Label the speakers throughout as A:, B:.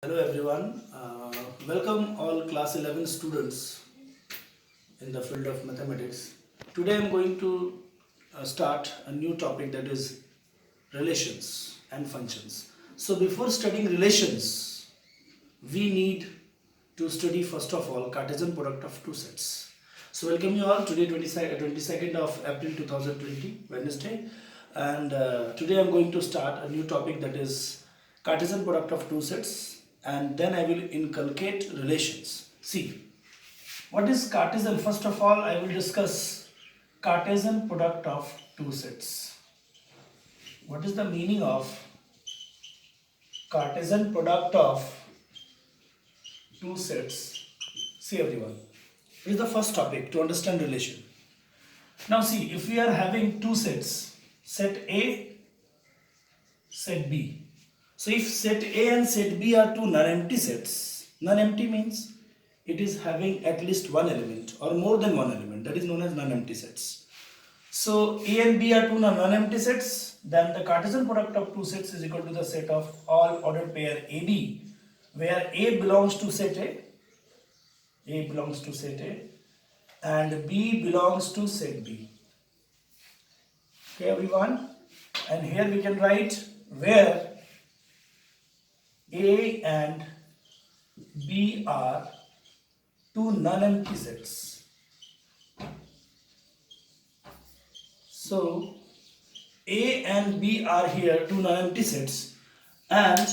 A: Hello everyone, welcome all class 11 students in the field of mathematics. Today I am going to start a new topic, that is relations and functions. So before studying relations, we need to study first of all Cartesian product of two sets. So welcome you all today 22nd of April 2020, Wednesday, and today I am going to start a new topic, that is Cartesian product of two sets, and then I will inculcate relations. See, what is Cartesian? First of all, I will discuss Cartesian product of two sets. What is the meaning of Cartesian product of two sets? See everyone, it is the first topic to understand relation. Now see, if we are having two sets, set A, set B. So if set A and set B are two non-empty sets, non-empty means it is having at least one element or more than one element, that is known as non-empty sets. So A and B are two non-empty sets, then the Cartesian product of two sets is equal to the set of all ordered pair AB, where A belongs to set A belongs to set A, and B belongs to set B. Okay everyone, and here we can write where A and B are two non-empty sets. So A and B are here two non-empty sets, and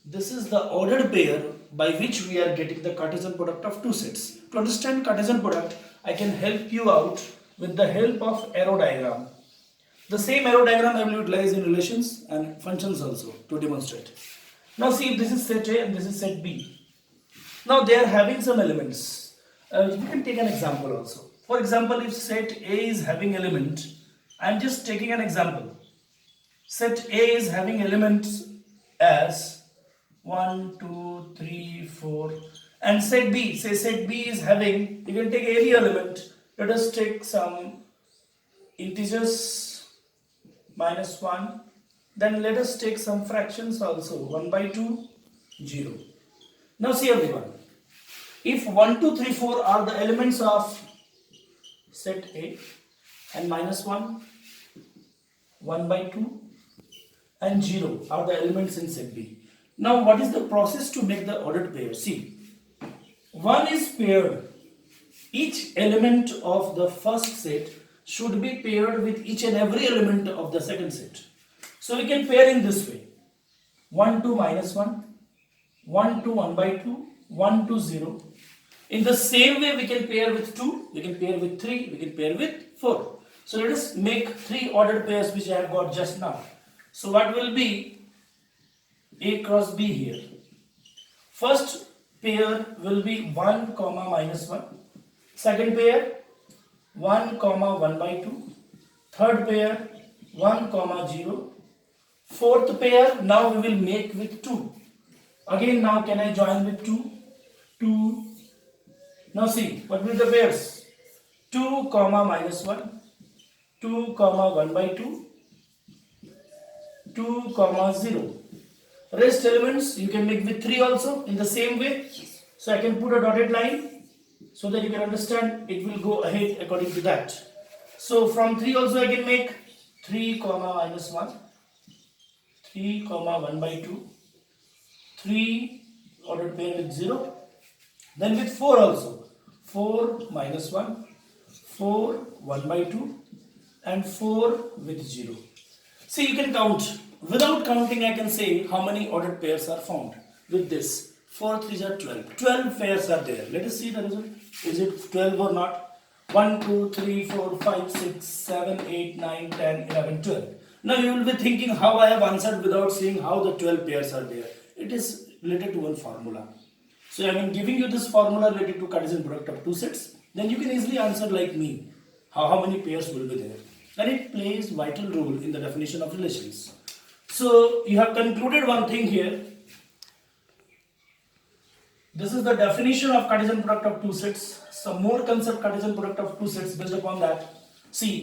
A: this is the ordered pair by which we are getting the Cartesian product of two sets. To understand Cartesian product, I can help you out with the help of arrow diagram. The same arrow diagram I will utilize in relations and functions also to demonstrate. Now see, if this is set A and this is set B. Now they are having some elements. You can take an example also. For example, if set A is having element, I am just taking an example. Set A is having elements as 1, 2, 3, 4, and set B, say set B is having, you can take any element. Let us take some integers, -1. Then let us take some fractions also, 1/2, 0. Now see everyone, if 1, 2, 3, 4 are the elements of set A, and -1, 1/2 and 0 are the elements in set B. Now what is the process to make the ordered pair? See, 1 is paired. Each element of the first set should be paired with each and every element of the second set. So we can pair in this way: 1 to -1, 1 to 1/2, 1 to 0. In the same way we can pair with 2, we can pair with 3, we can pair with 4. So let us make three ordered pairs which I have got just now. So what will be A cross B here? First pair will be 1, -1. Second pair 1, 1/2. Third pair 1, 0. Fourth pair now we will make with 2. Again now can I join with 2? 2. Now see, what will the pairs? 2, -1. 2, 1/2. 2, 0. Rest elements you can make with 3 also in the same way. So I can put a dotted line so that you can understand, it will go ahead according to that. So from 3 also I can make 3, -1. 3, 1/2, 3 ordered pair with 0. Then with 4 also, 4, -1, 4, 1/2, and 4 with 0. See, you can count. Without counting I can say how many ordered pairs are found with this. 4 3s are 12. 12 pairs are there. Let us see the result. Is it 12 or not? 1, 2, 3, 4, 5, 6, 7, 8, 9, 10, 11, 12. Now you will be thinking how I have answered without seeing how the 12 pairs are there. It is related to one formula. So I am giving you this formula related to Cartesian product of two sets. Then you can easily answer like me, how many pairs will be there. And it plays vital role in the definition of relations. So you have concluded one thing here. This is the definition of Cartesian product of two sets. Some more concept Cartesian product of two sets based upon that. See,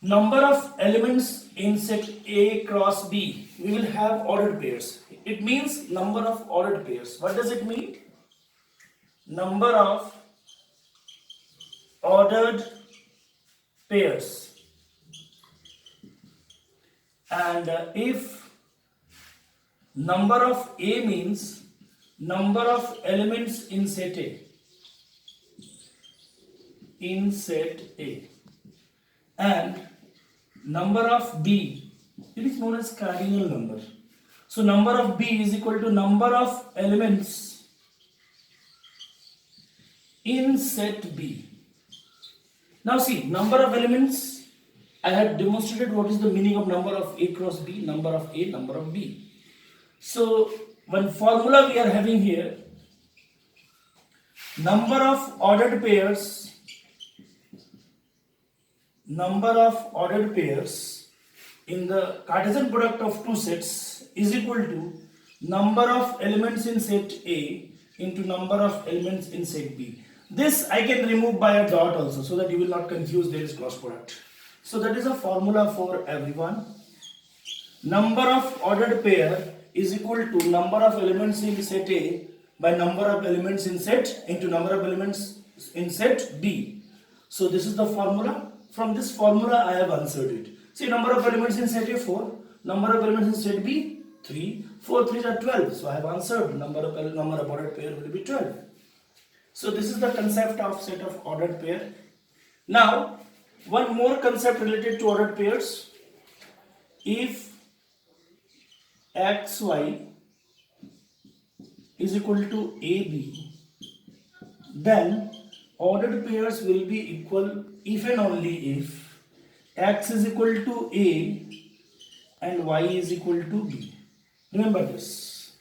A: number of elements in set A cross B, we will have ordered pairs. It means number of ordered pairs. What does it mean? Number of ordered pairs. And if number of A means number of elements in set A, and number of B, it is known as cardinal number. So number of B is equal to number of elements in set B. Now see, number of elements, I had demonstrated what is the meaning of number of A cross B, number of A, number of B. So one formula we are having here, number of ordered pairs in the Cartesian product of two sets is equal to number of elements in set A into number of elements in set B. This I can remove by a dot also, so that you will not confuse there is cross product. So that is a formula for everyone. Number of ordered pair is equal to number of elements in set A by number of elements in set into number of elements in set B. So this is the formula. From this formula I have answered it. See, number of elements in set A 4, number of elements in set B 3, 4 3s are 12. So I have answered number of ordered pair will be 12. So this is the concept of set of ordered pair. Now one more concept related to ordered pairs. If xy is equal to AB, then ordered pairs will be equal if and only if x is equal to A and y is equal to B. Remember this.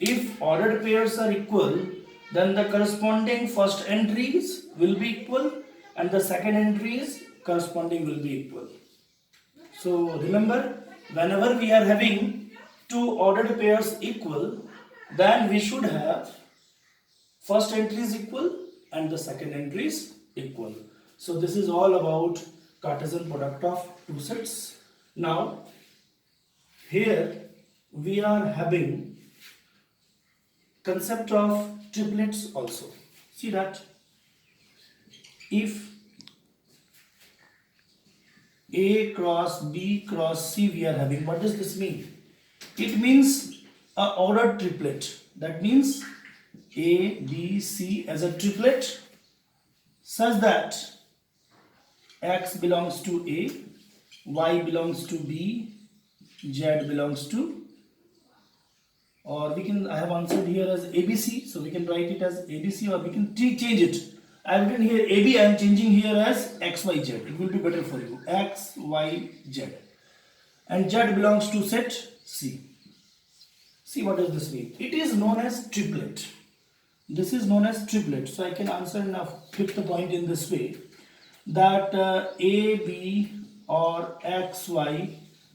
A: If ordered pairs are equal, then the corresponding first entries will be equal and the second entries corresponding will be equal. So remember, whenever we are having two ordered pairs equal, then we should have first entries equal and the second entries equal. So this is all about Cartesian product of two sets. Now here we are having concept of triplets also. See that if A cross B cross C we are having, what does this mean? It means a ordered triplet. That means A, B, C as a triplet such that X belongs to A, Y belongs to B, Z belongs to, or we can, I have answered here as ABC, so we can write it as ABC, or we can change it. I have written here AB, I am changing here as XYZ. It will be better for you. XYZ. And Z belongs to set C. See, what does this mean? It is known as triplet. This is known as triplet. So I can answer now, flip the point in this way, that A, B or X, Y,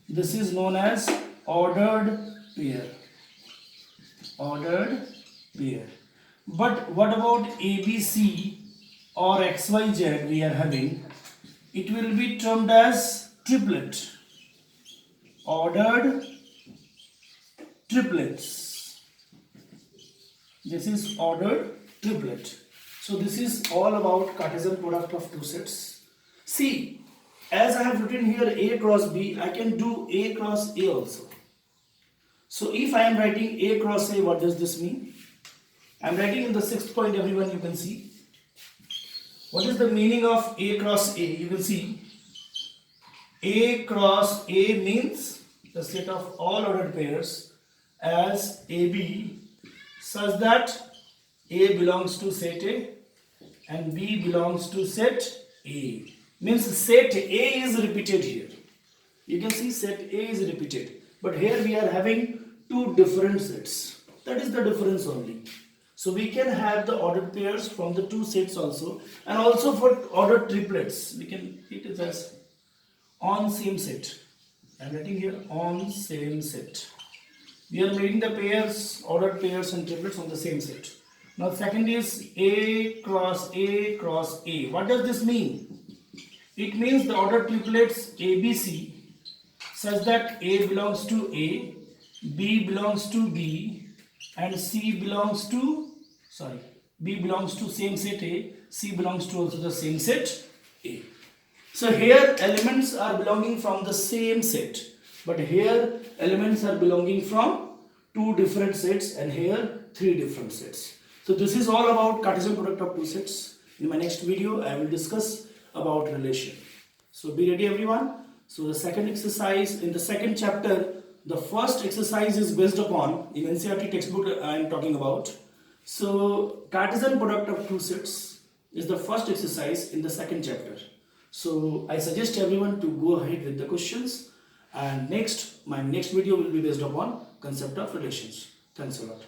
A: this is known as ordered pair. Ordered pair. But what about ABC or XYZ we are having? It will be termed as triplet. Ordered triplets. This is ordered triplet. So this is all about Cartesian product of two sets. See, as I have written here A cross B, I can do A cross A also. So if I am writing A cross A, what does this mean? I am writing in the 6th point, everyone, you can see. What is the meaning of A cross A? You can see A cross A means the set of all ordered pairs as AB such that A belongs to set A and B belongs to set A. Means set A is repeated here. You can see set A is repeated. But here we are having two different sets. That is the difference only. So we can have the ordered pairs from the two sets also. And also for ordered triplets, we can treat it as on same set. I am writing here on same set. We are making the pairs, ordered pairs and triplets on the same set. Now second is A cross A cross A. What does this mean? It means the ordered triplets ABC such that A belongs to A, B belongs to B, and C belongs to, B belongs to same set A, C belongs to also the same set A. So here elements are belonging from the same set, but here elements are belonging from two different sets, and here three different sets. So this is all about Cartesian product of two sets. In my next video, I will discuss about relation. So be ready everyone. So the second exercise in the second chapter, the first exercise is based upon, in NCERT textbook I am talking about. So Cartesian product of two sets is the first exercise in the second chapter. So I suggest everyone to go ahead with the questions, and my next video will be based upon concept of relations. Thanks a lot.